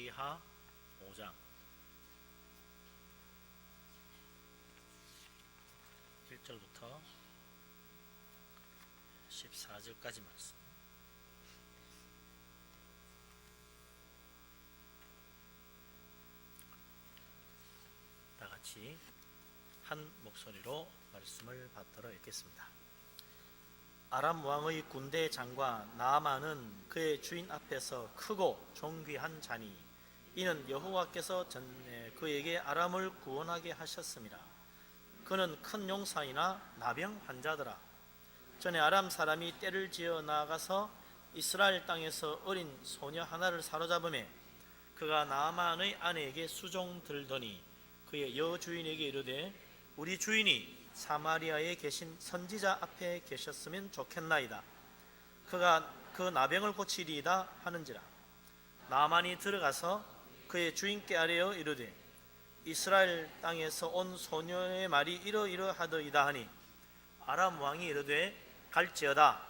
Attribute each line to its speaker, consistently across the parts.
Speaker 1: 말라기하 5장 1절부터 14절까지 말씀. 다 같이 한 목소리로 말씀을 받들어 읽겠습니다. 아람 왕의 군대 장관 나아만은 그의 주인 앞에서 크고 존귀한 자니 이는 여호와께서 전에 그에게 아람을 구원하게 하셨습니다. 그는 큰 용사이나 나병 환자더라. 전에 아람 사람이 떼를 지어 나아가서 이스라엘 땅에서 어린 소녀 하나를 사로잡음에 그가 나아만의 아내에게 수종 들더니 그의 여주인에게 이르되 우리 주인이 사마리아에 계신 선지자 앞에 계셨으면 좋겠나이다. 그가 그 나병을 고치리이다 하는지라. 나아만이 들어가서 그의 주인께 아뢰어 이르되 이스라엘 땅에서 온 소녀의 말이 이러이러하더이다 하니 아람 왕이 이르되 갈지어다.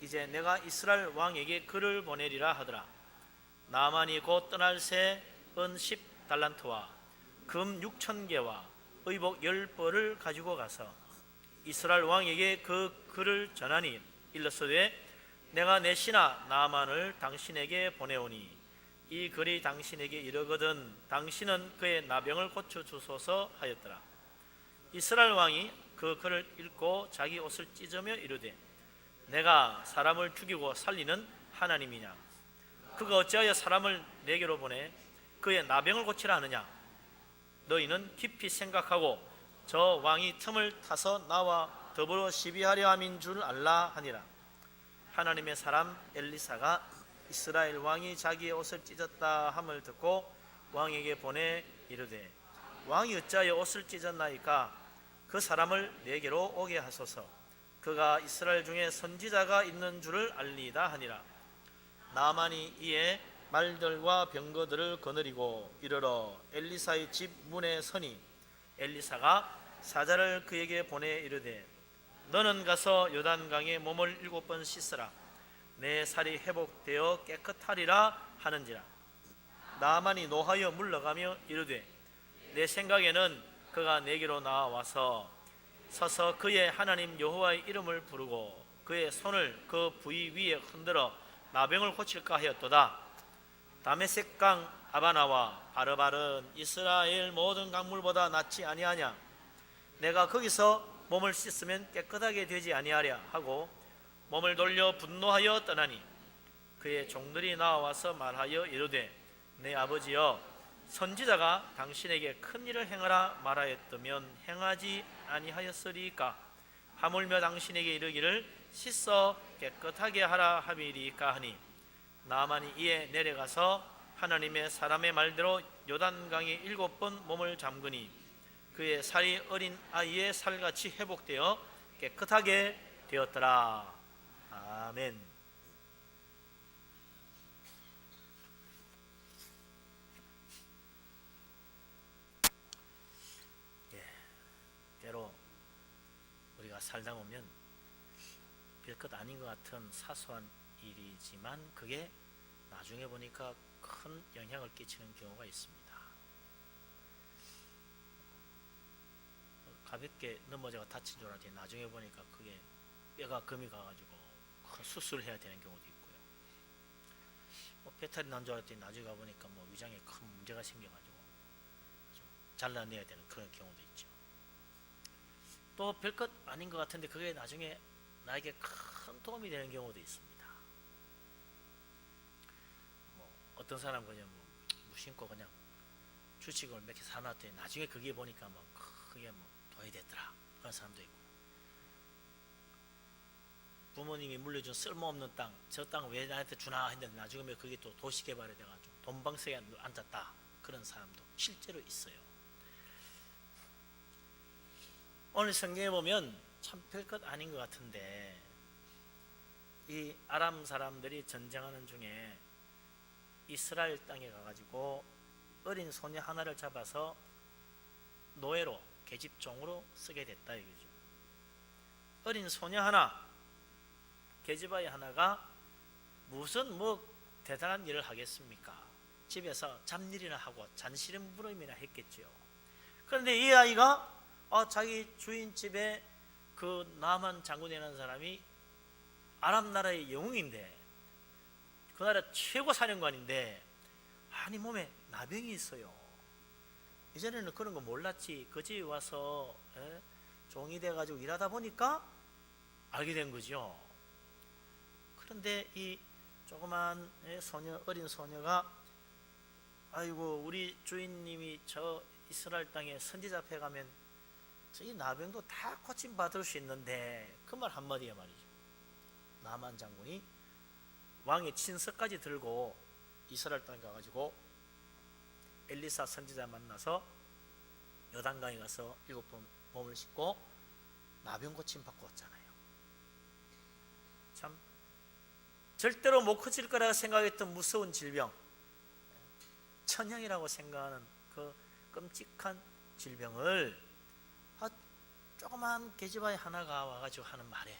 Speaker 1: 이제 내가 이스라엘 왕에게 글을 보내리라 하더라. 나아만이 곧 떠날 새 은 10달란트와 금 6,000개와 의복 10벌을 가지고 가서 이스라엘 왕에게 그 글을 전하니 일렀으되 내가 내 신하 나아만을 당신에게 보내오니 이 글이 당신에게 이르거든 당신은 그의 나병을 고쳐주소서 하였더라. 이스라엘 왕이 그 글을 읽고 자기 옷을 찢으며 이르되 내가 사람을 죽이고 살리는 하나님이냐? 그가 어찌하여 사람을 내게로 보내 그의 나병을 고치라 하느냐? 너희는 깊이 생각하고 저 왕이 틈을 타서 나와 더불어 시비하려 함인 줄 알라 하니라. 하나님의 사람 엘리사가 이스라엘 왕이 자기의 옷을 찢었다 함을 듣고 왕에게 보내 이르되 왕이 어찌하여 옷을 찢었나이까? 그 사람을 내게로 오게 하소서. 그가 이스라엘 중에 선지자가 있는 줄을 알리이다 하니라. 나아만이 이에 말들과 병거들을 거느리고 이르러 엘리사의 집 문에 서니 엘리사가 사자를 그에게 보내 이르되 너는 가서 요단강에 몸을 7번 씻으라. 내 살이 회복되어 깨끗하리라 하는지라. 나아만이 노하여 물러가며 이르되 내 생각에는 그가 내게로 나와서 서서 그의 하나님 여호와의 이름을 부르고 그의 손을 그 부위 위에 흔들어 나병을 고칠까 하였도다. 다메섹강 아바나와 바르바른 이스라엘 모든 강물보다 낫지 아니하냐? 내가 거기서 몸을 씻으면 깨끗하게 되지 아니하랴 하고 몸을 돌려 분노하여 떠나니 그의 종들이 나와서 말하여 이르되 내 아버지여 선지자가 당신에게 큰 일을 행하라 말하였다면 행하지 아니하였으리까? 하물며 당신에게 이르기를 씻어 깨끗하게 하라 함이리까 하니 나아만이 이에 내려가서 하나님의 사람의 말대로 요단강에 7번 몸을 잠그니 그의 살이 어린 아이의 살같이 회복되어 깨끗하게 되었더라. 아멘. 때로 우리가 살다 보면 별것 아닌 것 같은 사소한 일이지만 그게 나중에 보니까 큰 영향을 끼치는 경우가 있습니다. 가볍게 넘어져가 다친 줄 알았더니 나중에 보니까 그게 뼈가 금이 가가지고 큰 수술을 해야 되는 경우도 있고요. 배탈이 난 줄 알았더니 나중에 가보니까 위장에 큰 문제가 생겨가지고 잘라내야 되는 그런 경우도 있죠. 또 별것 아닌 것 같은데 그게 나중에 나에게 큰 도움이 되는 경우도 있습니다. 어떤 사람은 그냥 무심코 그냥 주식을 몇 개 사놨더니 나중에 그게 보니까 크게 돈이 됐더라 그런 사람도 있고, 부모님이 물려준 쓸모없는 땅, 저 땅 왜 나한테 주나 했는데 나중에 그게 또 도시개발이 돼가지고 돈방석에 앉았다 그런 사람도 실제로 있어요. 오늘 성경에 보면 참 별것 아닌 것 같은데 이 아람 사람들이 전쟁하는 중에 이스라엘 땅에 가가지고 어린 소녀 하나를 잡아서 노예로 계집종으로 쓰게 됐다 이거죠. 어린 소녀 하나, 계집아이 하나가 무슨 대단한 일을 하겠습니까? 집에서 잡일이나 하고 잔시름부름이나 했겠지요. 그런데 이 아이가 자기 주인 집에 그 나만 장군이라는 사람이 아람 나라의 영웅인데, 그 나라 최고 사령관인데, 아니 몸에 나병이 있어요. 이전에는 그런 거 몰랐지. 그 집에 와서 종이 돼가지고 일하다 보니까 알게 된 거죠. 그런데 이 조그만 소녀, 어린 소녀가 아이고 우리 주인님이 저 이스라엘 땅에 선지자 앞에 가면 이 나병도 다 고침 받을 수 있는데, 그 말 한마디에 말이죠. 나만 장군이 왕의 친서까지 들고 이스라엘 땅에 가가지고 엘리사 선지자 만나서 요단강에 가서 7번 몸을 씻고 나병 고침 받고 왔잖아요. 참 절대로 못 고칠 거라고 생각했던 무서운 질병, 천형이라고 생각하는 그 끔찍한 질병을 조그만 계집아이 하나가 와가지고 하는 말에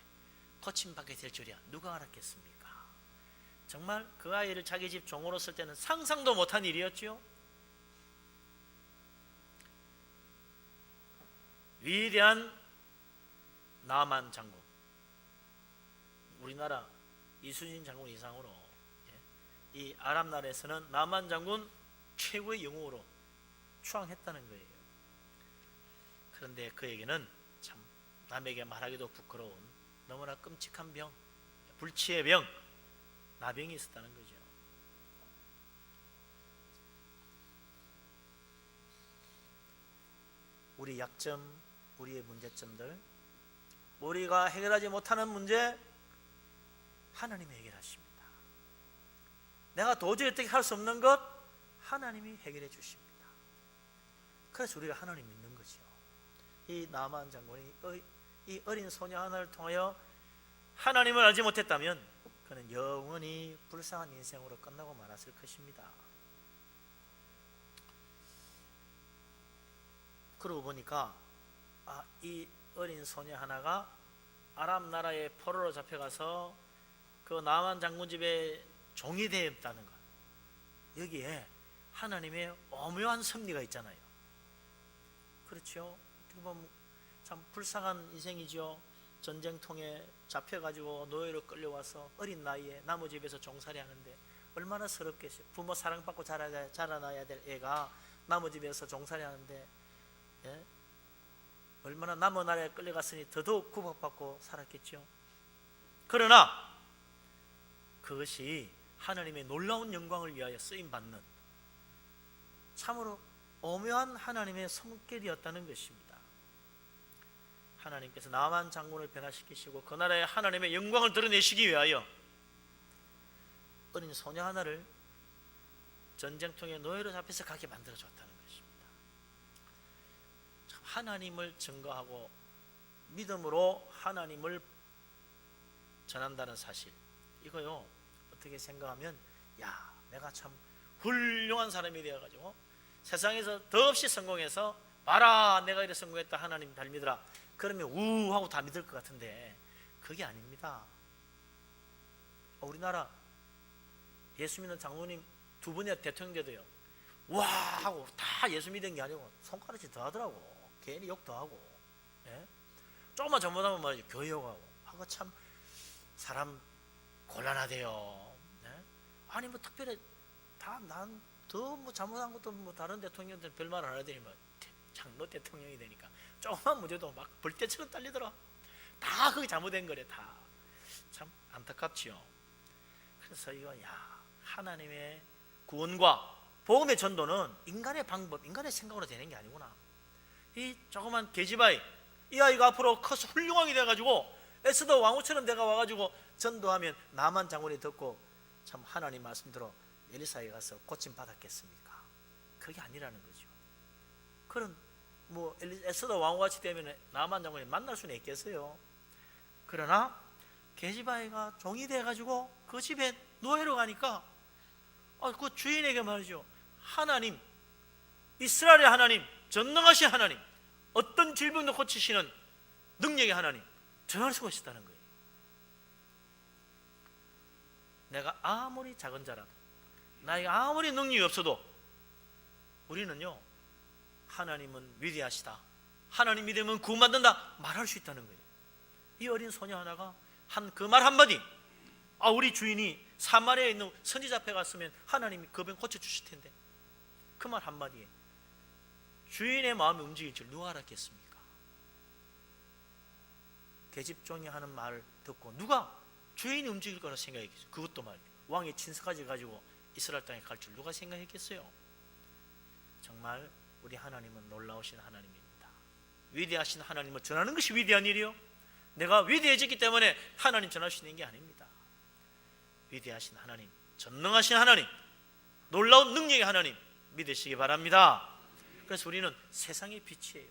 Speaker 1: 고침받게 될 줄이야 누가 알았겠습니까? 정말 그 아이를 자기 집 종으로 쓸 때는 상상도 못한 일이었죠. 위대한 나만 장군, 우리나라 이순신 장군 이상으로 이 아랍 나라에서는 나만 장군 최고의 영웅으로 추앙했다는 거예요. 그런데 그에게는 참 남에게 말하기도 부끄러운 너무나 끔찍한 병, 불치의 병, 나병이 있었다는 거죠. 우리 약점, 우리의 문제점들, 우리가 해결하지 못하는 문제 하나님이 해결하십니다. 내가 도저히 어떻게 할 수 없는 것 하나님이 해결해 주십니다. 그래서 우리가 하나님 믿는 거죠. 이 나만 장군이 이 어린 소녀 하나를 통하여 하나님을 알지 못했다면 그는 영원히 불쌍한 인생으로 끝나고 말았을 것입니다. 그러고 보니까 이 어린 소녀 하나가 아람 나라의 포로로 잡혀가서 그 나만 장군 집에 종이 되었다는 것, 여기에 하나님의 오묘한 섭리가 있잖아요. 그렇죠? 어떻게 보면 참 불쌍한 인생이죠. 전쟁통에 잡혀가지고 노예로 끌려와서 어린 나이에 나무 집에서 종살이 하는데 얼마나 서럽겠어요. 부모 사랑받고 자라나야 될 애가 나무 집에서 종살이 하는데 얼마나 나무 나라에 끌려갔으니 더더욱 구박받고 살았겠죠. 그러나 그것이 하나님의 놀라운 영광을 위하여 쓰임받는 참으로 오묘한 하나님의 성격이었다는 것입니다. 하나님께서 나만 장군을 변화시키시고 그 나라의 하나님의 영광을 드러내시기 위하여 어린 소녀 하나를 전쟁통에 노예로 잡혀서 가게 만들어줬다는 것입니다. 참 하나님을 증거하고 믿음으로 하나님을 전한다는 사실, 이거요 어떻게 생각하면 내가 참 훌륭한 사람이 되어가지고 세상에서 더없이 성공해서 봐라 내가 이래 성공했다 하나님 잘 믿으라 그러면 우하고 다 믿을 것 같은데 그게 아닙니다. 우리나라 예수 믿는 장로님 2분이 대통령 돼도요 와 하고 다 예수 믿은 게 아니고 손가락질 더 하더라고. 괜히 욕 더 하고 조금만 잘못하면 말이죠 교회 욕하고 참 사람 곤란하대요. 아니 뭐 특별히 다 난 더 뭐 잘못한 것도 뭐 다른 대통령들 별말 안 하더니 뭐 장로 대통령이 되니까 조금만 문제도 막 벌떼처럼 딸리더라. 다 그게 잘못된 거래. 다 참 안타깝지요. 그래서 이거 하나님의 구원과 복음의 전도는 인간의 방법, 인간의 생각으로 되는 게 아니구나. 이 조그만 계집아이, 이 아이가 앞으로 커서 훌륭하게 돼가지고 에스더 왕후처럼 내가 와가지고 전도하면 나만 장군이 듣고 참 하나님 말씀대로 엘리사에 가서 고침 받았겠습니까? 그게 아니라는 거죠. 그런 뭐 에스더 왕후같이 되면 나만 장군이 만날 수는 있겠어요. 그러나 계집아이가 종이 돼가지고 그 집에 노예로 가니까 그 주인에게 말이죠. 하나님, 이스라엘의 하나님, 전능하신 하나님, 어떤 질병도 고치시는 능력의 하나님 전할 수가 있다는 거예요. 내가 아무리 작은 자라도 나에게 아무리 능력이 없어도 우리는요, 하나님은 위대하시다, 하나님 믿으면 구원받는다 말할 수 있다는 거예요. 이 어린 소녀 하나가 한 그 말 한마디, 우리 주인이 사마리아에 있는 선지자 앞에 갔으면 하나님이 그 병 고쳐주실 텐데, 그 말 한마디에 주인의 마음이 움직일 줄 누가 알았겠습니까? 계집종이 하는 말을 듣고 누가 주인이 움직일 거라 생각했겠어요? 그것도 말이에요. 왕의 친서까지 가지고 이스라엘 땅에 갈 줄 누가 생각했겠어요? 정말 우리 하나님은 놀라우신 하나님입니다. 위대하신 하나님을 전하는 것이 위대한 일이요, 내가 위대해졌기 때문에 하나님 전할 수 있는 게 아닙니다. 위대하신 하나님, 전능하신 하나님, 놀라운 능력의 하나님 믿으시기 바랍니다. 그래서 우리는 세상의 빛이에요.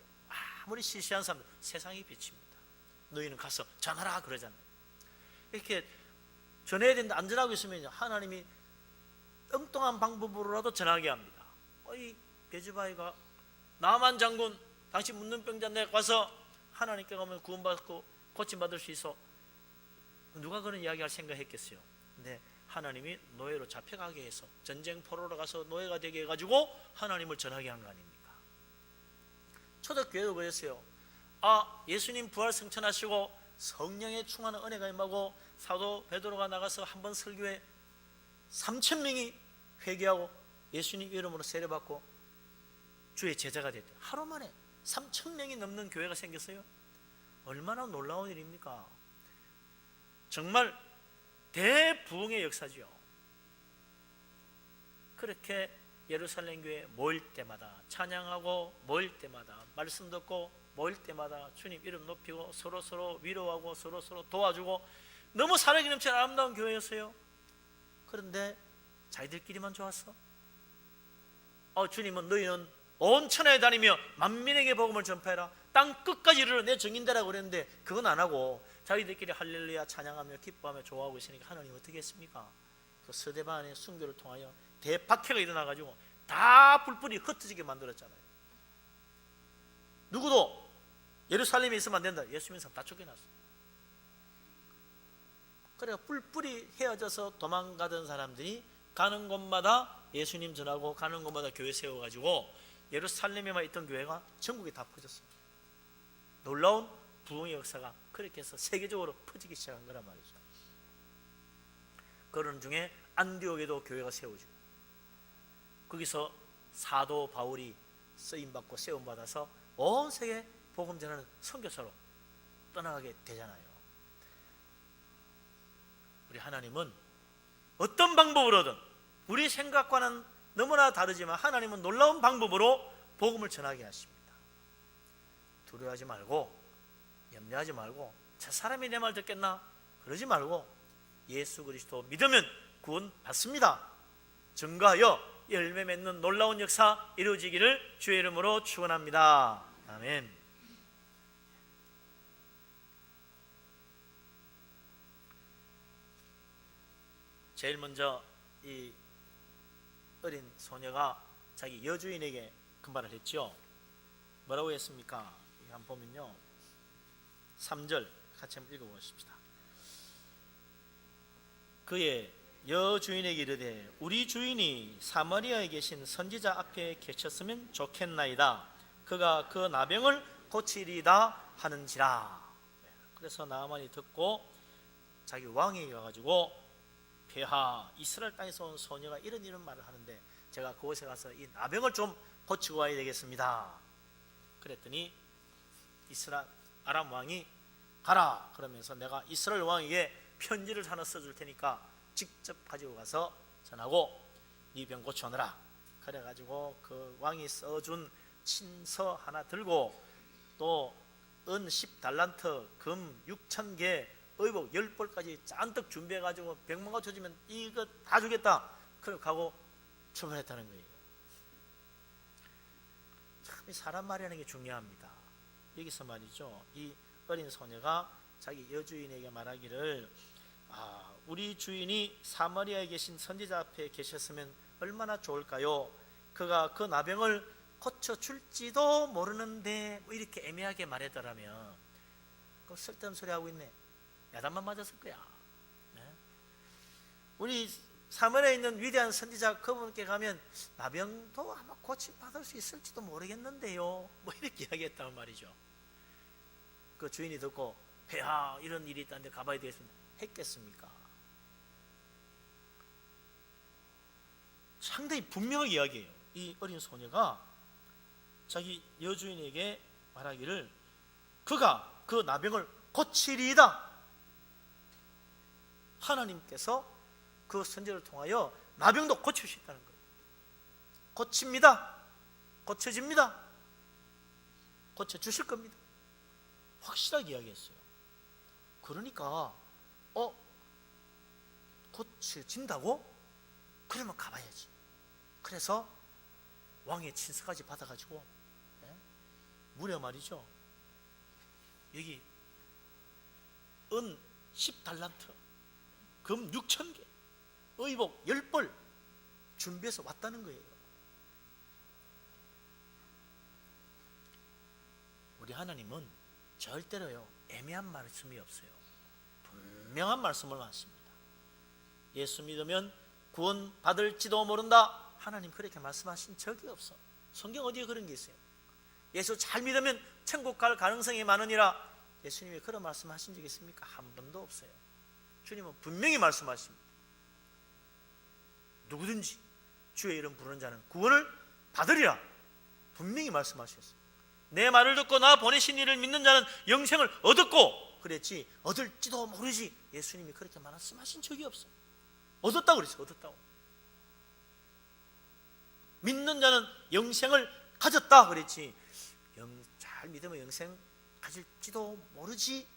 Speaker 1: 아무리 시시한 사람들 세상의 빛입니다. 너희는 가서 전하라 그러잖아요. 이렇게 전해야 되는데 안 전하고 있으면 하나님이 엉뚱한 방법으로라도 전하게 합니다. 이 게즈바이가 나만 장군 당신 묻는 병자 내가 가서 하나님께 가면 구원받고 고침받을 수 있어, 누가 그런 이야기할 생각했겠어요? 근데 하나님이 노예로 잡혀가게 해서 전쟁 포로로 가서 노예가 되게 해가지고 하나님을 전하게 한 거 아닙니까? 초대교회도 그랬어요. 예수님 부활 승천하시고 성령에 충만한 은혜가 임하고 사도 베드로가 나가서 한번 설교에 3,000명이 회개하고 예수님 이름으로 세례받고 주의 제자가 됐대요. 하루 만에 3,000명이 넘는 교회가 생겼어요. 얼마나 놀라운 일입니까? 정말 대부흥의 역사지요. 그렇게 예루살렘 교회에 모일 때마다 찬양하고, 모일 때마다 말씀 듣고, 모일 때마다 주님 이름 높이고, 서로 위로하고 서로 도와주고, 너무 사랑이 넘치는 아름다운 교회였어요. 그런데 자기들끼리만 좋았어? 주님은 너희는 온 천하에 다니며 만민에게 복음을 전파해라, 땅 끝까지 이르러 내 증인되라고 그랬는데 그건 안 하고 자기들끼리 할렐루야 찬양하며 기뻐하며 좋아하고 있으니까 하나님 어떻게 했습니까? 그 서대반의 순교를 통하여 대박해가 일어나가지고 다 뿔뿔이 흩어지게 만들었잖아요. 누구도 예루살렘에 있으면 안 된다, 예수 믿는 사람 다 쫓겨났어. 그래서 뿔뿔이 헤어져서 도망가던 사람들이 가는 곳마다 예수님 전하고 가는 곳마다 교회 세워가지고 예루살렘에만 있던 교회가 전국에 다 퍼졌어요. 놀라운 부흥의 역사가 그렇게 해서 세계적으로 퍼지기 시작한 거란 말이죠. 그런 중에 안디옥에도 교회가 세워지고, 거기서 사도 바울이 쓰임받고 세움받아서 온 세계 복음 전하는 선교사로 떠나가게 되잖아요. 우리 하나님은 어떤 방법으로든 우리 생각과는 너무나 다르지만 하나님은 놀라운 방법으로 복음을 전하게 하십니다. 두려워하지 말고, 염려하지 말고, 저 사람이 내 말 듣겠나 그러지 말고 예수 그리스도 믿으면 구원 받습니다. 증거하여 열매 맺는 놀라운 역사 이루어지기를 주의 이름으로 축원합니다. 아멘. 제일 먼저 이 어린 소녀가 자기 여주인에게 금발을 했죠. 뭐라고 했습니까? 한번 보면요, 3절 같이 한번 읽어보십시다. 그의 여주인에게 이르되 우리 주인이 사마리아에 계신 선지자 앞에 계셨으면 좋겠나이다. 그가 그 나병을 고치리다 하는지라. 그래서 나아만이 듣고 자기 왕에게 가가지고, 폐하, 이스라엘 땅에서 온 소녀가 이런 말을 하는데 제가 그곳에 가서 이 나병을 좀 고치고 와야 되겠습니다. 그랬더니 아람 왕이 가라 그러면서 내가 이스라엘 왕에게 편지를 하나 써줄 테니까 직접 가지고 가서 전하고 네 병 고쳐오너라. 그래가지고 그 왕이 써준 친서 하나 들고 또 은 10달란트, 금 6,000개, 의복 10벌까지 잔뜩 준비해가지고 병만 고쳐주면 이거 다 주겠다. 그렇게 하고 출발했다는 거예요. 참 사람 말이 하는 게 중요합니다. 여기서 말이죠, 이 어린 소녀가 자기 여주인에게 말하기를, 우리 주인이 사마리아에 계신 선지자 앞에 계셨으면 얼마나 좋을까요? 그가 그 나병을 고쳐줄지도 모르는데, 뭐 이렇게 애매하게 말하더라면 그 쓸데없는 소리 하고 있네, 야단만 맞았을 거야. 네? 우리 사무엘에 있는 위대한 선지자 그분께 가면 나병도 아마 고침받을 수 있을지도 모르겠는데요, 뭐 이렇게 이야기했단 말이죠. 그 주인이 듣고 폐하 이런 일이 있다는데 가봐야 되겠습니다 했겠습니까? 상당히 분명하게 이야기해요. 이 어린 소녀가 자기 여주인에게 말하기를 그가 그 나병을 고치리이다. 하나님께서 그 선지자를 통하여 나병도 고칠 수 있다는 거예요. 고칩니다. 고쳐집니다. 고쳐주실 겁니다. 확실하게 이야기했어요. 그러니까 고쳐진다고? 그러면 가봐야지. 그래서 왕의 친서까지 받아가지고 무려 말이죠, 여기 은 10달란트, 금 6,000개, 의복 10벌 준비해서 왔다는 거예요. 우리 하나님은 절대로요 애매한 말씀이 없어요. 분명한 말씀을 하십니다. 예수 믿으면 구원 받을지도 모른다. 하나님 그렇게 말씀하신 적이 없어. 성경 어디에 그런 게 있어요? 예수 잘 믿으면 천국 갈 가능성이 많으니라. 예수님이 그런 말씀하신 적이 있습니까? 한 번도 없어요. 주님은 분명히 말씀하십니다. 누구든지 주의 이름 부르는 자는 구원을 받으리라. 분명히 말씀하셨어요. 내 말을 듣고 나 보내신 이를 믿는 자는 영생을 얻었고 그랬지 얻을지도 모르지. 예수님이 그렇게 말씀하신 적이 없어요. 얻었다고 그랬어요. 얻었다고. 믿는 자는 영생을 가졌다 그랬지 잘 믿으면 영생 가질지도 모르지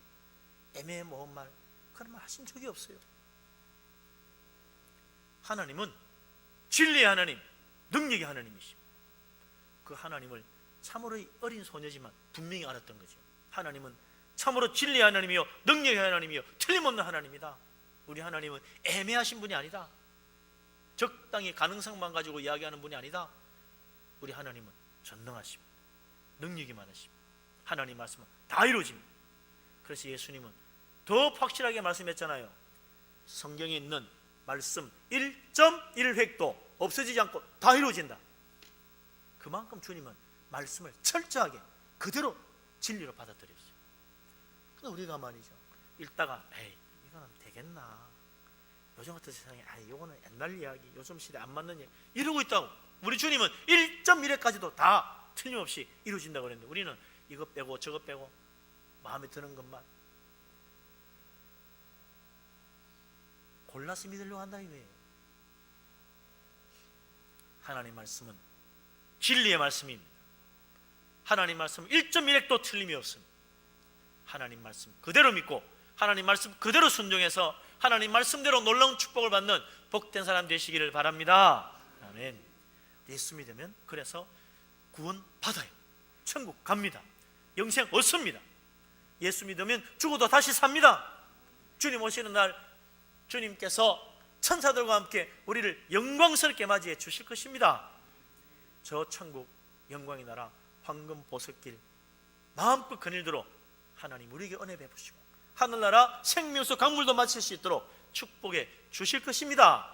Speaker 1: 애매모호한 말 그런 말 하신 적이 없어요. 하나님은 진리의 하나님, 능력의 하나님이십니다. 그 하나님을 참으로 어린 소녀지만 분명히 알았던 거죠. 하나님은 참으로 진리의 하나님이요 능력의 하나님이요 틀림없는 하나님이다. 우리 하나님은 애매하신 분이 아니다. 적당히 가능성만 가지고 이야기하는 분이 아니다. 우리 하나님은 전능하십니다. 능력이 많으십니다. 하나님 말씀은 다 이루어집니다. 그래서 예수님은 더 확실하게 말씀했잖아요. 성경에 있는 말씀 1.1획도 없어지지 않고 다 이루어진다. 그만큼 주님은 말씀을 철저하게 그대로 진리로 받아들였어요. 근데 우리가 말이죠 읽다가 이거는 되겠나, 요즘 같은 세상에 이거는 옛날 이야기, 요즘 시대 안 맞는 이야기 이러고 있다고. 우리 주님은 1.1회까지도 다 틀림없이 이루어진다고 그랬는데 우리는 이거 빼고 저거 빼고 마음에 드는 것만 골라서 믿으려고 한다 이거예요. 하나님 말씀은 진리의 말씀입니다. 하나님 말씀은 1.1획도 틀림이 없습니다. 하나님 말씀 그대로 믿고 하나님 말씀 그대로 순종해서 하나님 말씀대로 놀라운 축복을 받는 복된 사람 되시기를 바랍니다. 아멘. 예수 믿으면 그래서 구원 받아요. 천국 갑니다. 영생 얻습니다. 예수 믿으면 죽어도 다시 삽니다. 주님 오시는 날 주님께서 천사들과 함께 우리를 영광스럽게 맞이해 주실 것입니다. 저 천국 영광의 나라 황금 보석길 마음껏 거닐도록 하나님 우리에게 은혜 베푸시고 하늘나라 생명수 강물도 마실 수 있도록 축복해 주실 것입니다.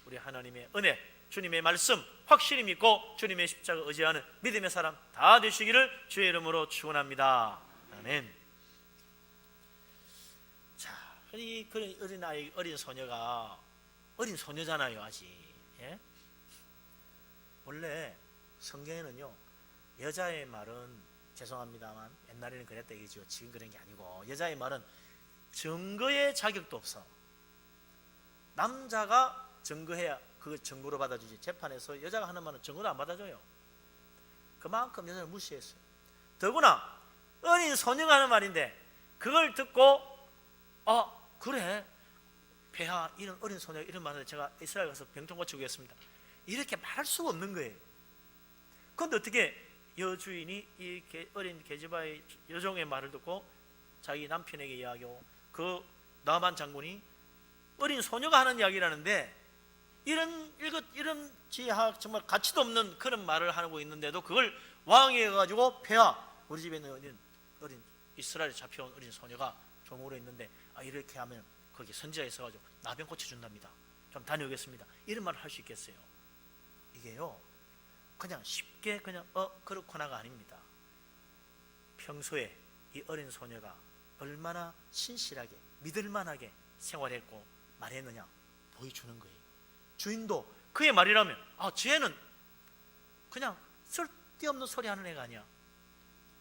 Speaker 1: 우리 하나님의 은혜, 주님의 말씀 확실히 믿고 주님의 십자가 의지하는 믿음의 사람 다 되시기를 주의 이름으로 축원합니다. 아멘. 자, 이 어린아이, 어린 소녀가 어린 소녀잖아요 아직. 예? 원래 성경에는요 여자의 말은 죄송합니다만 옛날에는 그랬다 이거죠. 지금 그런 게 아니고 여자의 말은 증거의 자격도 없어. 남자가 증거해야 그 증거로 받아주지. 재판에서 여자가 하는 말은 증거도 안 받아줘요. 그만큼 여자를 무시했어요. 더구나 어린 소녀가 하는 말인데 그걸 듣고 그래 폐하 이런 어린 소녀 이런 말을 제가 이스라엘 가서 병통 고치고 오겠습니다 이렇게 말할 수가 없는 거예요. 그런데 어떻게 여주인이 이 어린 게즈바의 여종의 말을 듣고 자기 남편에게 이야기하고 그 나만 장군이 어린 소녀가 하는 이야기라는데 이런 지하 정말 가치도 없는 그런 말을 하고 있는데도 그걸 왕에게 가지고 폐하 우리 집에 있는 어린 이스라엘에 잡혀온 어린 소녀가 종으로 있는데 이렇게 하면 거기 선지자가 있어가지고 나병 고쳐준답니다. 좀 다녀오겠습니다. 이런 말을 할 수 있겠어요? 이게요, 그냥 쉽게 그냥 그렇구나가 아닙니다. 평소에 이 어린 소녀가 얼마나 신실하게 믿을만하게 생활했고 말했느냐 보여주는 거예요. 주인도 그의 말이라면 쟤는 그냥 쓸데없는 소리 하는 애가 아니야.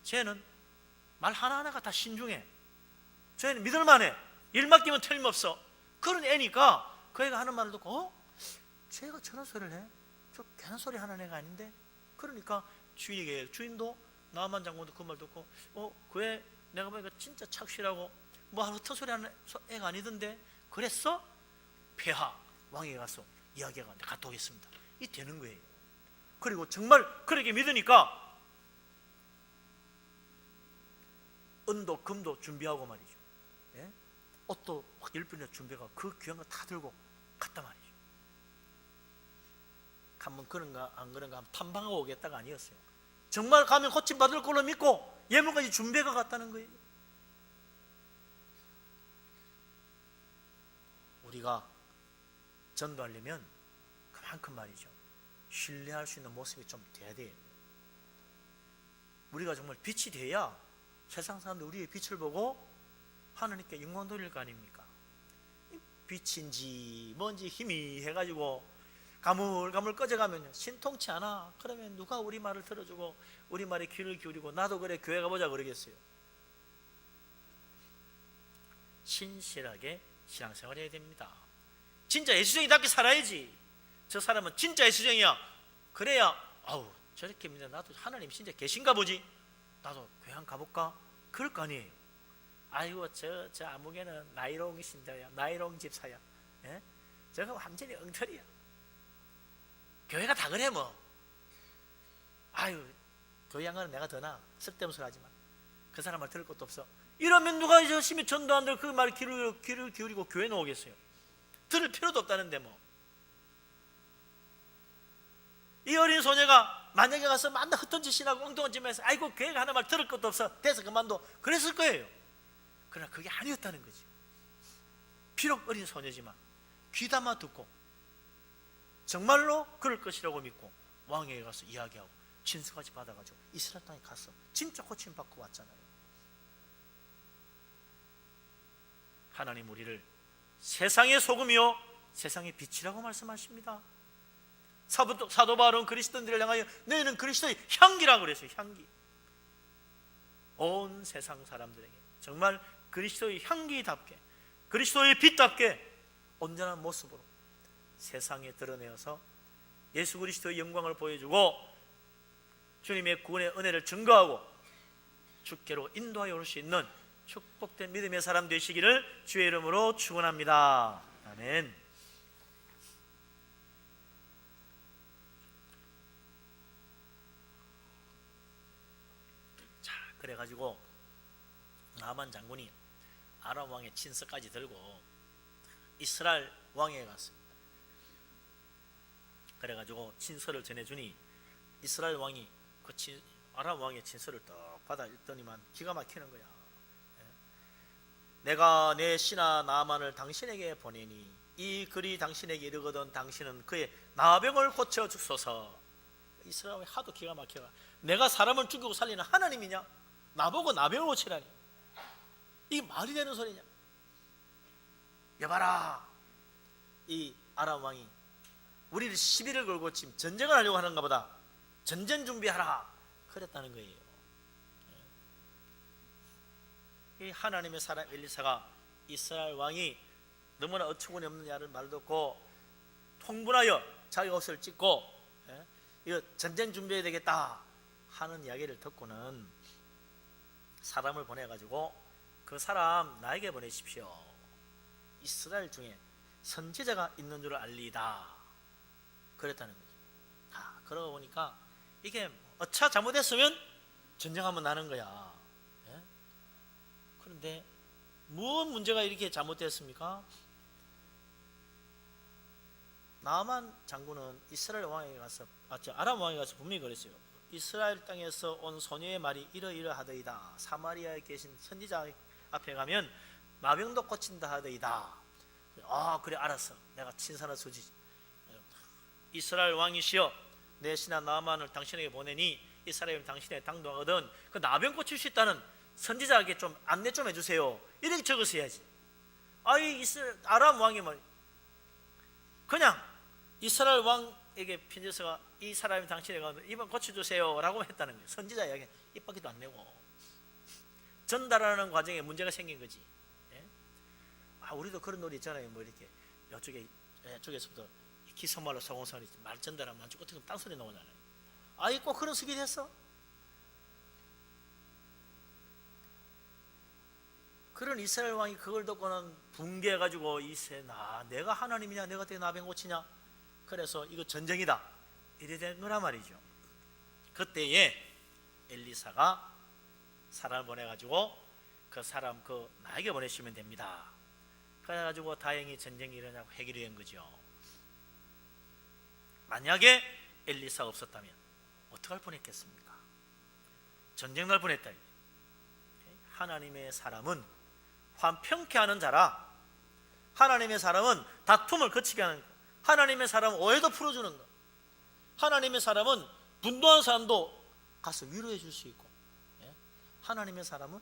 Speaker 1: 쟤는 말 하나하나가 다 신중해. 쟤는 믿을만해. 일 맡기면 틀림없어. 그런 애니까 그 애가 하는 말을 듣고 쟤가 저런 소리를 해? 저 괜한 소리 하는 애가 아닌데? 그러니까 주인도 나만 장군도 그 말 듣고 그 애 내가 보니까 진짜 착실하고 뭐 흩은 소리 하는 애가 아니던데 그랬어? 폐하 왕에게 가서 이야기가 갔다 오겠습니다. 이 되는 거예요. 그리고 정말 그렇게 믿으니까 은도 금도 준비하고 말이죠. 예? 옷도 확 10분이나 준비하고 그 귀한 거 다 들고 갔단 말이죠. 한번 그런가 안 그런가 한번 탐방하고 오겠다가 아니었어요. 정말 가면 호침받을 걸로 믿고 예물까지 준비해가 갔다는 거예요. 우리가 전도하려면 그만큼 말이죠, 신뢰할 수 있는 모습이 좀 돼야 돼요. 우리가 정말 빛이 돼야 세상 사람들 우리의 빛을 보고 하나님께 영광 돌릴 거 아닙니까? 빛인지 뭔지 희미해가지고 가물가물 꺼져가면 신통치 않아. 그러면 누가 우리 말을 들어주고 우리 말에 귀를 기울이고 나도 그래 교회 가보자 그러겠어요? 신실하게 신앙생활 해야 됩니다. 진짜 예수쟁이답게 살아야지. 저 사람은 진짜 예수쟁이야. 그래야 저렇게 믿는 나도 하나님 진짜 계신가 보지. 나도 교회 한 가볼까? 그럴 거 아니에요. 아이고 저 아무개는 나이롱 신자야, 나이롱 집사야. 예? 저거 완전히 엉터리야. 교회가 다 그래 뭐. 교회 양가는 내가 더 나아. 쓸데없는 소리 하지 마. 그 사람 말 들을 것도 없어. 이러면 누가 열심히 전도 안 들고 그 말에 귀를 기울이고 교회에 나오겠어요? 들을 필요도 없다는데 뭐. 이 어린 소녀가 만약에 가서 만나 흩은 짓이라고 엉뚱한 짓만 해서 아이고 교회가 하는 말 들을 것도 없어 돼서 그만둬 그랬을 거예요. 그러나 그게 아니었다는 거죠. 비록 어린 소녀지만 귀담아 듣고 정말로 그럴 것이라고 믿고 왕에게 가서 이야기하고 진서까지 받아가지고 이스라엘 땅에 가서 진짜 고침 받고 왔잖아요. 하나님 우리를 세상의 소금이요 세상의 빛이라고 말씀하십니다. 사도 바울은 그리스도인들을 향하여 너희는 그리스도의 향기라고 그랬어요. 향기. 온 세상 사람들에게 정말 그리스도의 향기답게 그리스도의 빛답게 온전한 모습으로 세상에 드러내어서 예수 그리스도의 영광을 보여주고 주님의 구원의 은혜를 증거하고 주께로 인도하여 올 수 있는 축복된 믿음의 사람 되시기를 주의 이름으로 축원합니다. 아멘. 자, 그래가지고 나만 장군이 아람 왕의 친서까지 들고 이스라엘 왕에게 갔습니다. 그래가지고 친서를 전해주니 이스라엘 왕이 그 아람 왕의 친서를 딱 받아 읽더니만 기가 막히는 거야. 내가 내 신하 나만을 당신에게 보내니 이 글이 당신에게 이르거든 당신은 그의 나병을 고쳐 주소서. 이스라엘 왕이 하도 기가 막혀가 내가 사람을 죽이고 살리는 하나님이냐? 나보고 나병을 고치라니. 이게 말이 되는 소리냐? 여봐라, 이 아람 왕이 우리를 시비를 걸고 지금 전쟁을 하려고 하는가 보다. 전쟁 준비하라 그랬다는 거예요. 이 하나님의 사람 엘리사가 이스라엘 왕이 너무나 어처구니 없는 야를 말 듣고 통분하여 자기 옷을 찢고 이거 전쟁 준비해야 되겠다 하는 이야기를 듣고는 사람을 보내가지고 그 사람 나에게 보내십시오. 이스라엘 중에 선지자가 있는 줄 알리다 그랬다는 거죠. 그러고 보니까 이게 어차 잘못했으면 전쟁하면 나는 거야. 그런데 무슨 문제가 이렇게 잘못됐습니까? 나만 장군은 이스라엘 왕에게 가서 아람 왕에게 가서 분명히 그랬어요. 이스라엘 땅에서 온 소녀의 말이 이러이러하더이다. 사마리아에 계신 선지자 앞에 가면 마병도 고친다 하더이다. 그래 알았어. 내가 친선을 수지. 이스라엘 왕이시여, 내 신하 나아만을 당신에게 보내니 이스라엘 당신의 당도하거든 그 나병 고칠 수 있다는 선지자에게 좀 안내 좀 해주세요. 이렇게 적었어야지. 아람 왕이 뭐 그냥 이스라엘 왕에게 편지 써가 이 사람이 당신에게 이번 고쳐주세요 라고 했다는 거예요. 선지자 이야기 입 밖에도 안 내고 전달하는 과정에 문제가 생긴 거지. 예? 우리도 그런 놀이 있잖아요. 뭐 이렇게 이쪽에서부터 기성말로 성공선이 말 전달하면 어떻게 보면 딴소리 나오잖아요. 꼭 그런 속이 됐어? 그런 이스라엘 왕이 그걸 듣고는 붕괴해가지고 내가 하나님이냐, 내가 어떻게 나병 고치냐, 그래서 이거 전쟁이다 이래 된 거란 말이죠. 그때에 엘리사가 사람을 보내가지고 그 사람 나에게 보내시면 됩니다. 그래가지고 다행히 전쟁이 일어나고 해결이 된 거죠. 만약에 엘리사가 없었다면 어떡할 뻔했겠습니까? 전쟁 날 뻔했다. 하나님의 사람은 화평케 하는 자라. 하나님의 사람은 다툼을 거치게 하는 거. 하나님의 사람은 오해도 풀어주는 거. 하나님의 사람은 분노한 사람도 가서 위로해 줄 수 있고, 하나님의 사람은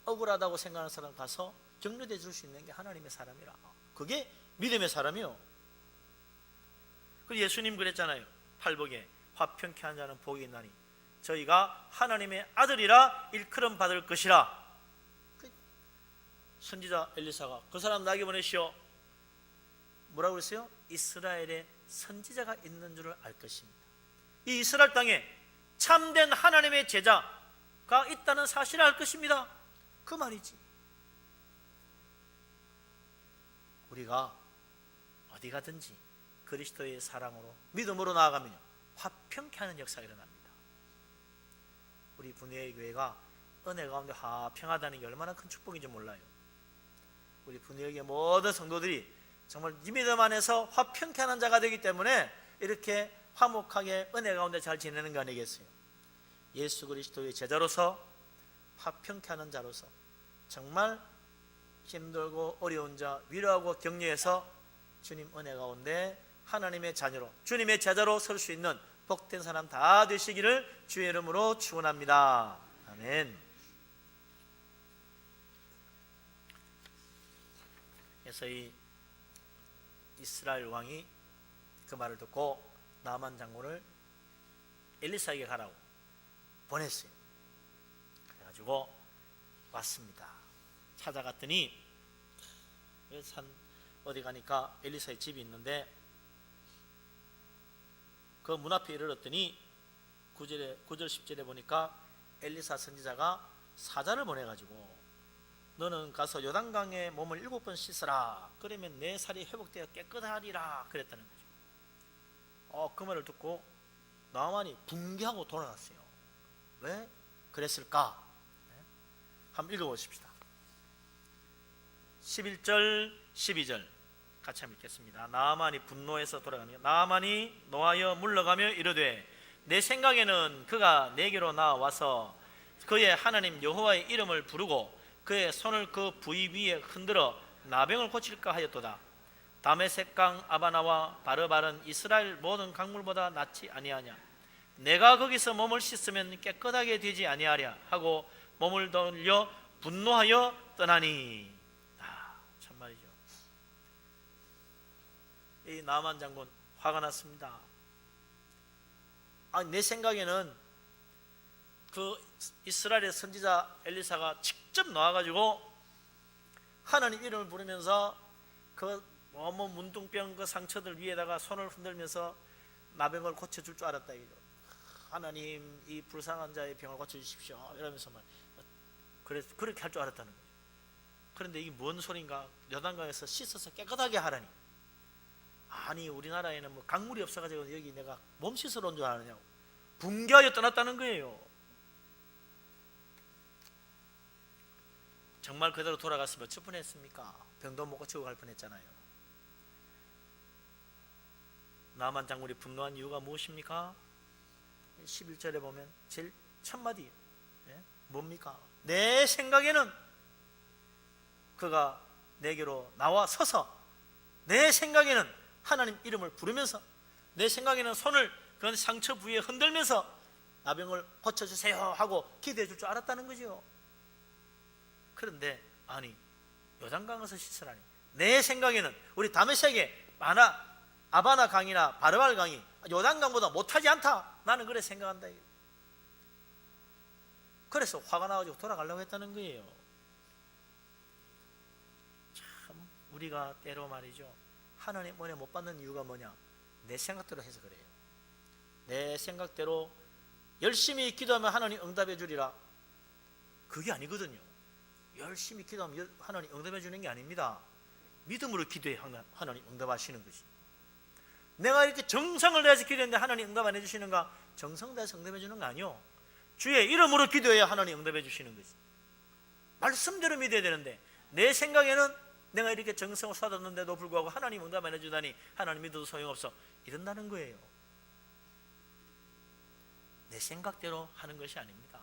Speaker 1: 억울하다고 생각하는 사람 가서 격려해 줄 수 있는 게 하나님의 사람이라. 그게 믿음의 사람이요. 그 예수님 그랬잖아요. 팔복에 화평케 하는 자는 복이 있나니 저희가 하나님의 아들이라 일컬음 받을 것이라. 선지자 엘리사가 그 사람 나에게 보내시오. 뭐라고 그랬어요? 이스라엘에 선지자가 있는 줄을 알 것입니다. 이 이스라엘 땅에 참된 하나님의 제자가 있다는 사실을 알 것입니다. 그 말이지. 우리가 어디 가든지 그리스도의 사랑으로 믿음으로 나아가면 화평케 하는 역사가 일어납니다. 우리 분회의 교회가 은혜 가운데 화평하다는 게 얼마나 큰 축복인지 몰라요. 우리 분회의 모든 성도들이 정말 이 믿음 안에서 화평케 하는 자가 되기 때문에 이렇게 화목하게 은혜 가운데 잘 지내는 거 아니겠어요? 예수 그리스도의 제자로서 화평케 하는 자로서 정말 힘들고 어려운 자 위로하고 격려해서 주님 은혜 가운데 하나님의 자녀로 주님의 제자로 설 수 있는 복된 사람 다 되시기를 주의 이름으로 축원합니다. 아멘. 그래서 이 이스라엘 왕이 그 말을 듣고 나만 장군을 엘리사에게 가라고 보냈어요. 그래가지고 왔습니다. 찾아갔더니 어디 가니까 엘리사의 집이 있는데 그 문 앞에 이르렀더니 9절 10절에 보니까 엘리사 선지자가 사자를 보내가지고 너는 가서 요단강에 몸을 7번 씻으라. 그러면 내 살이 회복되어 깨끗하리라 그랬다는 거죠. 그 말을 듣고 나만이 붕괴하고 돌아갔어요. 왜 그랬을까? 한번 읽어보십시다. 11절 12절 같이 한번 읽겠습니다. 나아만이 분노해서 돌아가며 나아만이 노하여 물러가며 이르되 내 생각에는 그가 내게로 나와서 그의 하나님 여호와의 이름을 부르고 그의 손을 그 부위 위에 흔들어 나병을 고칠까 하였도다. 다메섹강 아바나와 바르바른 이스라엘 모든 강물보다 낫지 아니하냐. 내가 거기서 몸을 씻으면 깨끗하게 되지 아니하랴 하고 몸을 돌려 분노하여 떠나니. 참말이죠. 이 나만 장군 화가 났습니다. 내 생각에는 그 이스라엘의 선지자 엘리사가 직접 나와가지고 하나님 이름을 부르면서 그 온몸 문둥병 그 상처들 위에다가 손을 흔들면서 나병을 고쳐줄 줄 알았다 이거죠. 하나님 이 불쌍한 자의 병을 고쳐주십시오 이러면서 그렇게 할 줄 알았다는 거죠. 그런데 이게 뭔 소린가? 요단강에서 씻어서 깨끗하게 하라니. 아니 우리나라에는 뭐 강물이 없어가지고 여기 내가 몸 씻으러 온 줄 아느냐고 붕괴하여 떠났다는 거예요. 정말 그대로 돌아갔으면 어쩔 뻔했습니까? 병도 못 고치고 갈 뻔했잖아요. 나만 장군이 분노한 이유가 무엇입니까? 11절에 보면 제일 첫마디 뭡니까? 내 생각에는 그가 내게로 나와 서서 내 생각에는 하나님 이름을 부르면서, 내 생각에는 손을 그 상처 부위에 흔들면서 나병을 고쳐주세요 하고 기도해 줄 줄 알았다는 거죠. 그런데 아니, 요단강에서 씻으라니. 내 생각에는 우리 다메섹의 아바나 강이나 바르발 강이 요단강보다 못하지 않다, 나는 그래 생각한다. 그래서 화가 나가지고 돌아가려고 했다는 거예요. 참, 우리가 때로 말이죠, 하나님 은혜 못 받는 이유가 뭐냐? 내 생각대로 해서 그래요. 내 생각대로 열심히 기도하면 하나님 응답해 주리라, 그게 아니거든요. 열심히 기도하면 하나님 응답해 주는 게 아닙니다. 믿음으로 기도해 하나님 응답하시는 것이. 내가 이렇게 정성을 다해서 기도했는데 하나님 응답 안 해주시는가? 정성 다해서 응답해 주는 거 아니요, 주의 이름으로 기도해야 하나님 응답해 주시는 것이. 말씀대로 믿어야 되는데 내 생각에는 내가 이렇게 정성을 쏟았는데도 불구하고 하나님 응답 안 해주다니 하나님 믿어도 소용없어, 이런다는 거예요. 내 생각대로 하는 것이 아닙니다.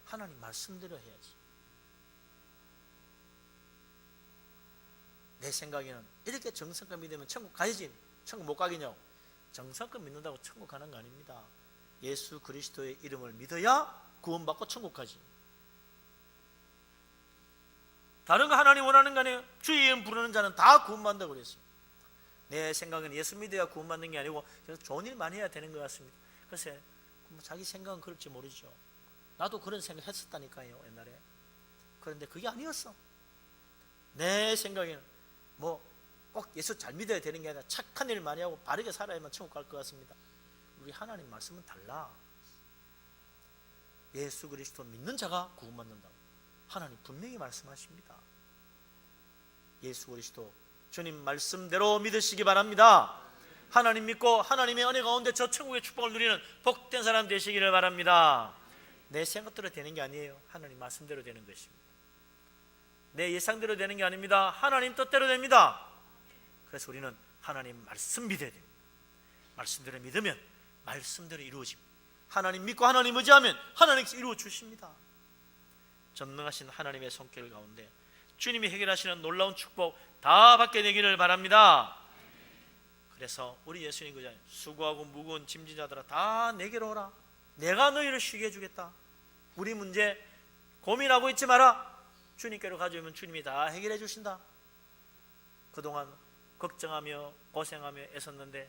Speaker 1: 하나님 말씀대로 해야지. 내 생각에는 이렇게 정성껏 믿으면 천국 가야지, 천국 못 가겠냐고. 정성껏 믿는다고 천국 가는 거 아닙니다. 예수 그리스도의 이름을 믿어야 구원받고 천국 가지. 다른 거 하나님 원하는 거 아니에요? 주의 이름 부르는 자는 다 구원받는다고 그랬어요. 내 생각은 예수 믿어야 구원받는 게 아니고 그래서 좋은 일 많이 해야 되는 것 같습니다. 글쎄, 자기 생각은 그럴지 모르죠. 나도 그런 생각 했었다니까요, 옛날에. 그런데 그게 아니었어. 내 생각에는 꼭 예수 잘 믿어야 되는 게 아니라 착한 일 많이 하고 바르게 살아야만 천국 갈 것 같습니다. 우리 하나님 말씀은 달라. 예수 그리스도 믿는 자가 구원받는다고 하나님 분명히 말씀하십니다. 예수 그리스도 주님 말씀대로 믿으시기 바랍니다. 하나님 믿고 하나님의 은혜 가운데 저 천국의 축복을 누리는 복된 사람 되시기를 바랍니다. 내 생각대로 되는 게 아니에요. 하나님 말씀대로 되는 것입니다. 내 예상대로 되는 게 아닙니다. 하나님 뜻대로 됩니다. 그래서 우리는 하나님 말씀 믿어야 됩니다. 말씀대로 믿으면 말씀대로 이루어집니다. 하나님 믿고 하나님 의지하면 하나님께서 이루어 주십니다. 전능하신 하나님의 손길 가운데 주님이 해결하시는 놀라운 축복 다 받게 되기를 바랍니다. 그래서 우리 예수님 그잖아요. 수고하고 무거운 짐진 자들아 다 내게로 오라. 내가 너희를 쉬게 해주겠다. 우리 문제 고민하고 있지 마라. 주님께로 가져오면 주님이 다 해결해 주신다. 그동안 걱정하며 고생하며 애썼는데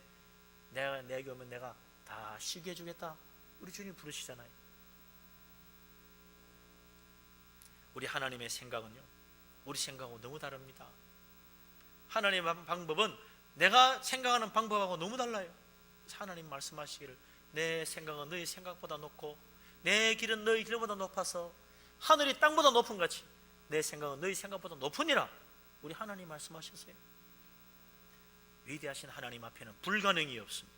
Speaker 1: 내게 오면 내가 다 쉬게 해주겠다. 우리 주님 부르시잖아요. 우리 하나님의 생각은요, 우리 생각하고 너무 다릅니다. 하나님의 방법은 내가 생각하는 방법하고 너무 달라요. 그래서 하나님 말씀하시기를 내 생각은 너희 생각보다 높고 내 길은 너희 길보다 높아서 하늘이 땅보다 높은 같이 내 생각은 너희 생각보다 높으니라. 우리 하나님 말씀하셨어요. 위대하신 하나님 앞에는 불가능이 없습니다.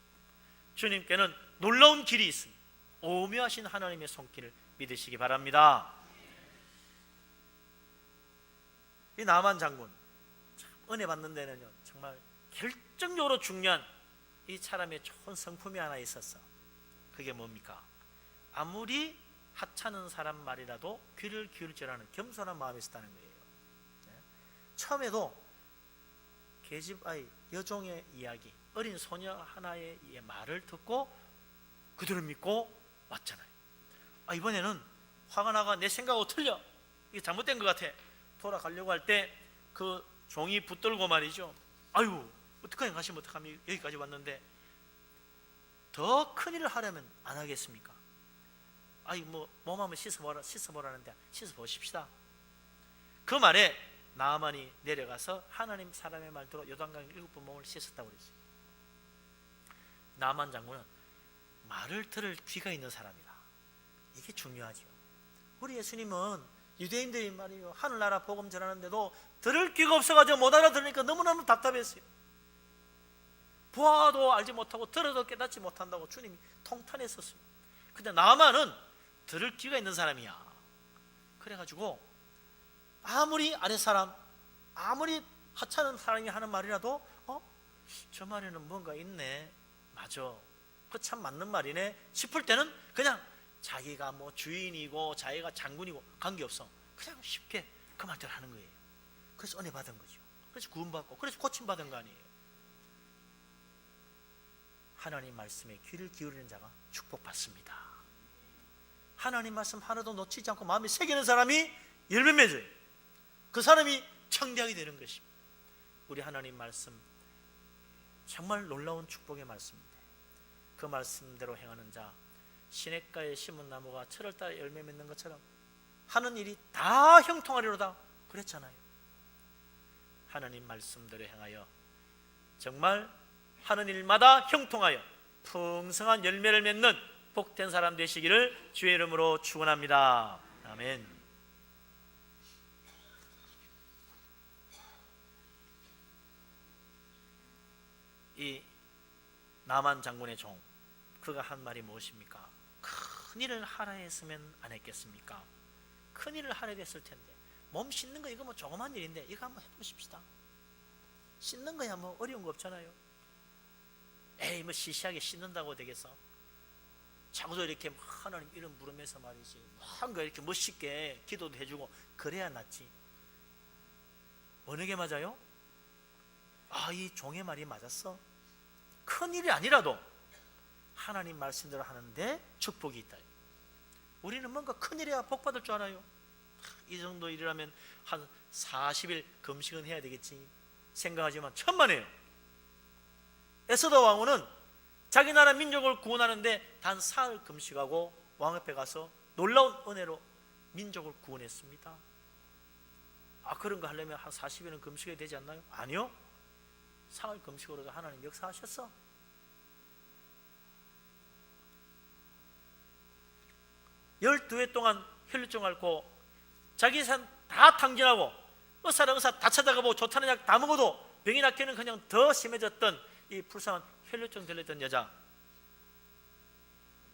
Speaker 1: 주님께는 놀라운 길이 있습니다. 오묘하신 하나님의 손길을 믿으시기 바랍니다. 이 나만 장군 참 은혜 받는 데는요 정말 결정적으로 중요한 이 사람의 좋은 성품이 하나 있었어. 그게 뭡니까? 아무리 하찮은 사람 말이라도 귀를 기울일 줄 아는 겸손한 마음이 있었다는 거예요. 처음에도 계집 아이 여종의 이야기, 어린 소녀 하나의 말을 듣고 그들을 믿고 왔잖아요. 이번에는 화가 나가 내 생각하고 틀려, 이게 잘못된 것 같아. 돌아가려고 할 때 그 종이 붙들고 말이죠. 아유 어떡하냐, 가시면 어떡하면 여기까지 왔는데 더 큰일을 하려면 안 하겠습니까? 몸 한번 씻어보라는데 씻어보십시다. 그 말에 나아만이 내려가서 하나님 사람의 말대로 요단강 7번 몸을 씻었다고 그랬어요. 나아만 장군은 말을 들을 귀가 있는 사람이다. 이게 중요하죠. 우리 예수님은 유대인들이 말이에요, 하늘나라 복음 전하는데도 들을 귀가 없어가지고 못 알아들으니까 너무너무 답답했어요. 보아도 알지 못하고 들어도 깨닫지 못한다고 주님이 통탄했었어요. 근데 나아만은 들을 귀가 있는 사람이야. 그래가지고 아무리 아랫사람, 아무리 하찮은 사람이 하는 말이라도 저 말에는 뭔가 있네, 맞아, 그 참 맞는 말이네 싶을 때는 그냥 자기가 주인이고 자기가 장군이고 관계없어, 그냥 쉽게 그 말대로 하는 거예요. 그래서 은혜 받은 거죠. 그래서 구원받고 그래서 고침받은 거 아니에요. 하나님 말씀에 귀를 기울이는 자가 축복받습니다. 하나님 말씀 하나도 놓치지 않고 마음에 새기는 사람이 열매 맺어요. 그 사람이 창대하게 되는 것입니다. 우리 하나님 말씀 정말 놀라운 축복의 말씀인데 그 말씀대로 행하는 자, 시냇가에 심은 나무가 철월달에 열매 맺는 것처럼 하는 일이 다 형통하리로다 그랬잖아요. 하나님 말씀대로 행하여 정말 하는 일마다 형통하여 풍성한 열매를 맺는 복된 사람 되시기를 주의 이름으로 축원합니다. 아멘. 이 나만 장군의 종, 그가 한 말이 무엇입니까? 큰 일을 하라 했으면 안 했겠습니까? 큰 일을 하려 했을 텐데, 몸 씻는 거 이거 뭐 조그만 일인데 이거 한번 해보십시다. 씻는 거야 뭐 어려운 거 없잖아요. 에이 뭐 시시하게 씻는다고 되겠어? 자고도 이렇게 하나님 이름 부르면서 말이지 한거 이렇게 멋있게 기도도 해주고 그래야 낫지. 어느 게 맞아요? 아, 이 종의 말이 맞았어. 큰 일이 아니라도 하나님 말씀대로 하는데 축복이 있다. 우리는 뭔가 큰 일이야 복 받을 줄 알아요. 이 정도 일이라면 한 40일 금식은 해야 되겠지 생각하지만 천만에요. 에스더 왕후는 자기 나라 민족을 구원하는데 단 사흘 금식하고 왕 앞에 가서 놀라운 은혜로 민족을 구원했습니다. 아, 그런 거 하려면 한 40일은 금식해야 되지 않나요? 아니요. 사흘 금식으로도 하나님 역사하셨어. 열두 해 동안 혈류증 앓고 자기 산 다 탕진하고 의사랑 의사 다 찾아가보고 좋다는 약 다 먹어도 병이 낫기는 그냥 더 심해졌던 이 불쌍한 혈류증 들렸던 여자,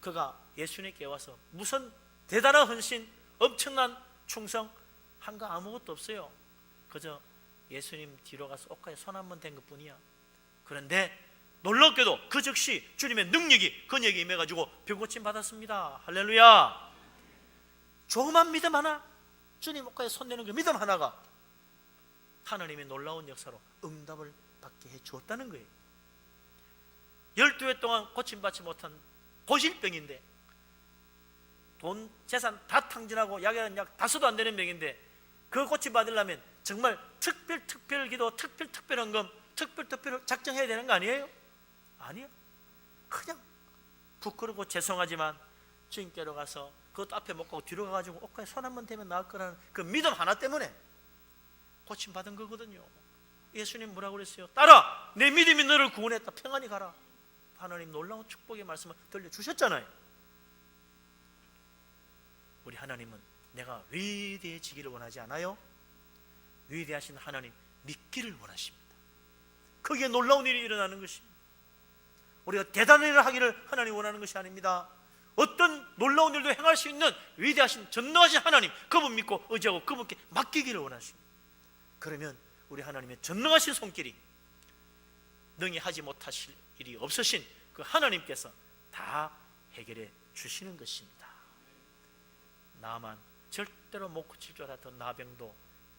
Speaker 1: 그가 예수님께 와서 무슨 대단한 헌신, 엄청난 충성 한 거 아무것도 없어요. 그저 예수님 뒤로 가서 옷가에 손 한 번 댄 것뿐이야. 그런데 놀랍게도 그 즉시 주님의 능력이 그녀에게 임해가지고 병 고침 받았습니다. 할렐루야. 조그만 믿음 하나, 주님 옷가에 손 대는 그 믿음 하나가 하나님의 놀라운 역사로 응답을 받게 해주었다는 거예요. 12회 동안 고침받지 못한 고질병인데, 돈, 재산 다 탕진하고 약이라는 약 다 써도 안 되는 병인데, 그 고침받으려면 정말 특별 기도, 특별 헌금, 특별 작정해야 되는 거 아니에요? 아니요. 그냥 부끄럽고 죄송하지만 주님께로 가서 그것도 앞에 못 가고 뒤로 가가지고 옷가에 손 한 번 대면 나을 거라는 그 믿음 하나 때문에 고침받은 거거든요. 예수님 뭐라고 그랬어요? 딸아, 내 믿음이 너를 구원했다. 평안히 가라. 하나님 놀라운 축복의 말씀을 들려주셨잖아요. 우리 하나님은 내가 위대해지기를 원하지 않아요? 위대하신 하나님 믿기를 원하십니다. 거기에 놀라운 일이 일어나는 것입니다. 우리가 대단한 일을 하기를 하나님 원하는 것이 아닙니다. 어떤 놀라운 일도 행할 수 있는 위대하신 전능하신 하나님, 그분 믿고 의지하고 그분께 맡기기를 원하십니다. 그러면 우리 하나님의 전능하신 손길이 능히 하지 못하실 일이 없으신 그 하나님께서 다 해결해 주시는 것입니다. 나만 절대로 못 고칠 줄 알았던 나병도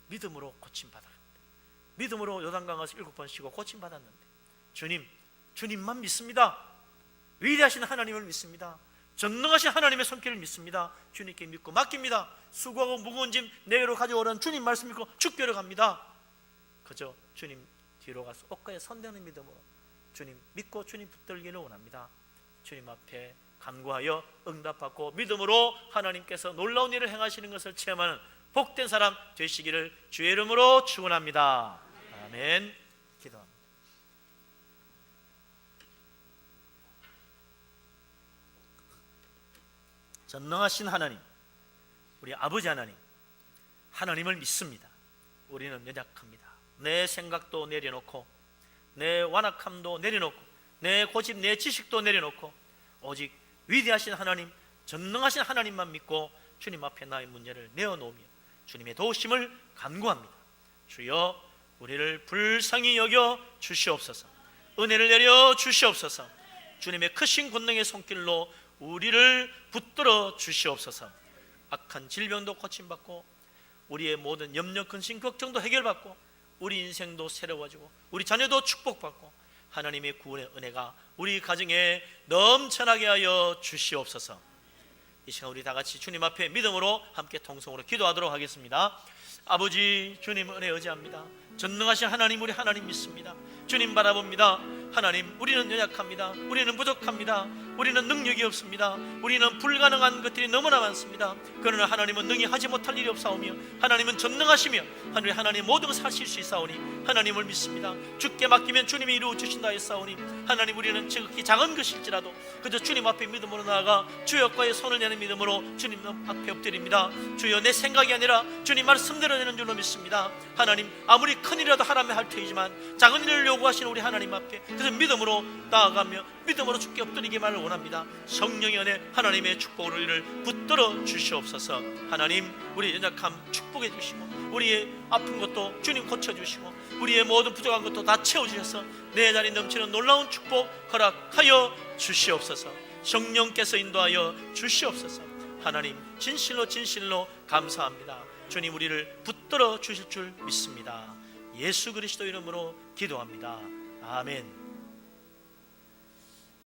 Speaker 1: 믿음으로 고침받았는데, 믿음으로 요단강 가서 7번 쉬고 고침받았는데, 주님만 믿습니다. 위대하신 하나님을 믿습니다. 전능하신 하나님의 손길을 믿습니다. 주님께 믿고 맡깁니다. 수고하고 무거운 짐 내게로 가져오라는 주님 말씀 믿고 축교를 갑니다. 그저 주님 뒤로 가서 옷가에 손대는 믿음으로 주님 믿고 주님 붙들기를 원합니다. 주님 앞에 간구하여 응답받고 믿음으로 하나님께서 놀라운 일을 행하시는 것을 체험하는 복된 사람 되시기를 주의 이름으로 축원합니다. 아멘. 기도합니다. 전능하신 하나님, 우리 아버지 하나님을 믿습니다. 우리는 연약합니다. 내 생각도 내려놓고, 내 완악함도 내려놓고, 내 고집, 내 지식도 내려놓고, 오직 위대하신 하나님, 전능하신 하나님만 믿고 주님 앞에 나의 문제를 내어놓으며 주님의 도우심을 간구합니다. 주여, 우리를 불쌍히 여겨 주시옵소서. 은혜를 내려 주시옵소서. 주님의 크신 권능의 손길로 우리를 붙들어 주시옵소서. 악한 질병도 고침받고, 우리의 모든 염려, 근심, 걱정도 해결받고, 우리 인생도 새로워지고, 우리 자녀도 축복받고, 하나님의 구원의 은혜가 우리 가정에 넘쳐나게 하여 주시옵소서. 이 시간 우리 다 같이 주님 앞에 믿음으로 함께 통성으로 기도하도록 하겠습니다. 아버지, 주님 은혜 의지합니다. 전능하신 하나님, 우리 하나님 믿습니다. 주님 바라봅니다. 하나님, 우리는 연약합니다. 우리는 부족합니다. 우리는 능력이 없습니다. 우리는 불가능한 것들이 너무나 많습니다. 그러나 하나님은 능히 하지 못할 일이 없사오며 하나님은 전능하시며 하나님 모든 것을 하실 수 있사오니 하나님을 믿습니다. 주께 맡기면 주님이 이루어 주신다 했사오니 하나님, 우리는 지극히 작은 것일지라도 그저 주님 앞에 믿음으로 나아가 주 옆과의 손을 내는 믿음으로 주님 앞에 엎드립니다. 주여, 내 생각이 아니라 주님 말씀대로 되는 줄로 믿습니다. 하나님, 아무리 큰 일이라도 하나님의 할 터이지만 작은 일을 요구하시는 우리 하나님 앞에 그래서 믿음으로 나아가며 믿음으로 주께 엎드리기만을 원합니다. 성령의 은혜, 하나님의 축복을 우리를 붙들어 주시옵소서. 하나님, 우리 연약함 축복해 주시고 우리의 아픈 것도 주님 고쳐주시고 우리의 모든 부족한 것도 다 채워주셔서 내 자리 넘치는 놀라운 축복 허락하여 주시옵소서. 성령께서 인도하여 주시옵소서. 하나님, 진실로 진실로 감사합니다. 주님, 우리를 붙들어 주실 줄 믿습니다. 예수 그리스도 이름으로 기도합니다. 아멘.